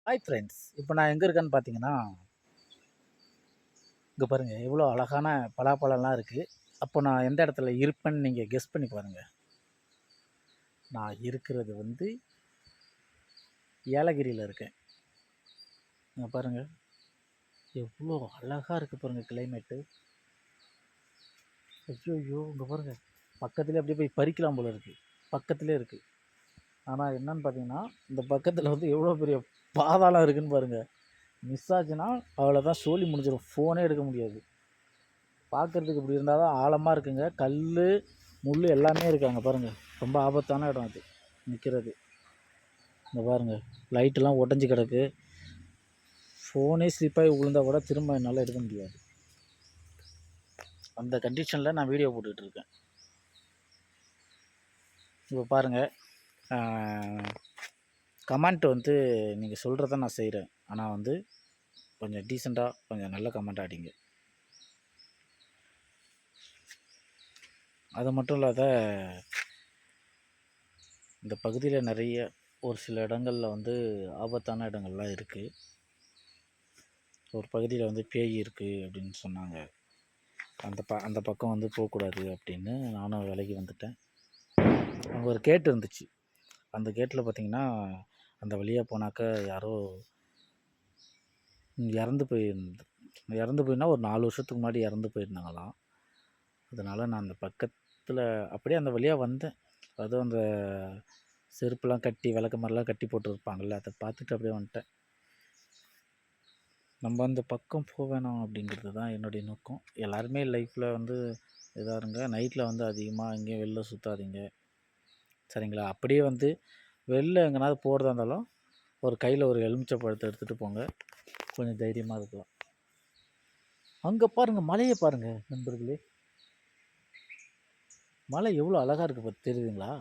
Hi friends, இப்போ நான் எங்கே இருக்கேன்னு பார்த்தீங்கன்னா, இங்கே பாருங்கள் எவ்வளோ அழகான பலாப்பழம்லாம் இருக்குது. அப்போ நான் எந்த இடத்துல இருப்பேன்னு நீங்கள் கெஸ் பண்ணி பாருங்கள். நான் இருக்கிறது வந்து ஏலகிரியில் இருக்கேன். இங்கே பாருங்கள் எவ்வளோ அழகாக இருக்குது பாருங்கள் கிளைமேட்டு. ஐயோ இங்கே பாருங்கள் பக்கத்துலேயே அப்படியே போய் பறிக்கலாம் போல இருக்குது. பக்கத்துலேயே இருக்குது. ஆனால் என்னன்னு பார்த்தீங்கன்னா, இந்த பக்கத்தில் வந்து எவ்வளோ பெரிய பாதாளம் இருக்குதுன்னு பாருங்கள். மிஸ் ஆச்சுன்னா அவ்வளோதான், சோலி முடிஞ்சிடும். ஃபோனே எடுக்க முடியாது. பார்க்குறதுக்கு இப்படி இருந்தால் தான் ஆழமாக இருக்குங்க. கல் முள் எல்லாமே இருக்காங்க பாருங்கள். ரொம்ப ஆபத்தான இடம் அது நிற்கிறது. இங்கே பாருங்கள் லைட்டெல்லாம் உடஞ்சி கிடக்கு. ஃபோனே ஸ்லிப்பாகி விழுந்தால் கூட திரும்ப என்னால் எடுக்க முடியாது. அந்த கண்டிஷனில் நான் வீடியோ போட்டுட்ருக்கேன். இப்போ பாருங்கள், கமெண்ட் வந்து நீங்கள் சொல்கிறத நான் செய்கிறேன். ஆனால் வந்து கொஞ்சம் டீசெண்டாக கொஞ்சம் நல்ல கமெண்ட் அடிங்க. அது மட்டும் இல்லாத இந்த பகுதியில் நிறைய ஒரு சில இடங்களில் வந்து ஆபத்தான இடங்கள்லாம் இருக்குது. ஒரு பகுதியில் வந்து பேய் இருக்குது அப்படின்னு சொன்னாங்க. அந்த பக்கம் வந்து போகக்கூடாது அப்படின்னு நானும் விலகி வந்துட்டேன். அங்கே ஒரு கேட்டு இருந்துச்சு. அந்த கேட்டில் பார்த்திங்கன்னா, அந்த வழியாக போனாக்க யாரோ இறந்து போயின்னா ஒரு 4 வருஷத்துக்கு முன்னாடி இறந்து போயிருந்தாங்களாம். அதனால் நான் அந்த பக்கத்தில் அப்படியே அந்த வழியாக வந்தேன். அதுவும் அந்த செருப்புலாம் கட்டி விளக்க மாதிரிலாம் கட்டி போட்டுருப்பாங்கள்ல, அதை பார்த்துட்டு அப்படியே வந்துட்டேன். நம்ம அந்த பக்கம் போக வேணாம் அப்படிங்கிறது தான் என்னுடைய நோக்கம். எல்லாருமே லைஃப்பில் வந்து இதாக இருங்க. நைட்டில் வந்து அதிகமாக எங்கேயும் வெளில சுற்றாதீங்க, சரிங்களா? அப்படியே வந்து வெளில எங்கேனாவது போகிறதா இருந்தாலும் ஒரு கையில் ஒரு எலுமிச்சை பழத்தை எடுத்துகிட்டு போங்க, கொஞ்சம் தைரியமாக இருக்கலாம். அங்கே பாருங்கள், மலையை பாருங்கள் நண்பர்களே. மலை எவ்வளோ அழகாக இருக்குது தெரியுதுங்களா?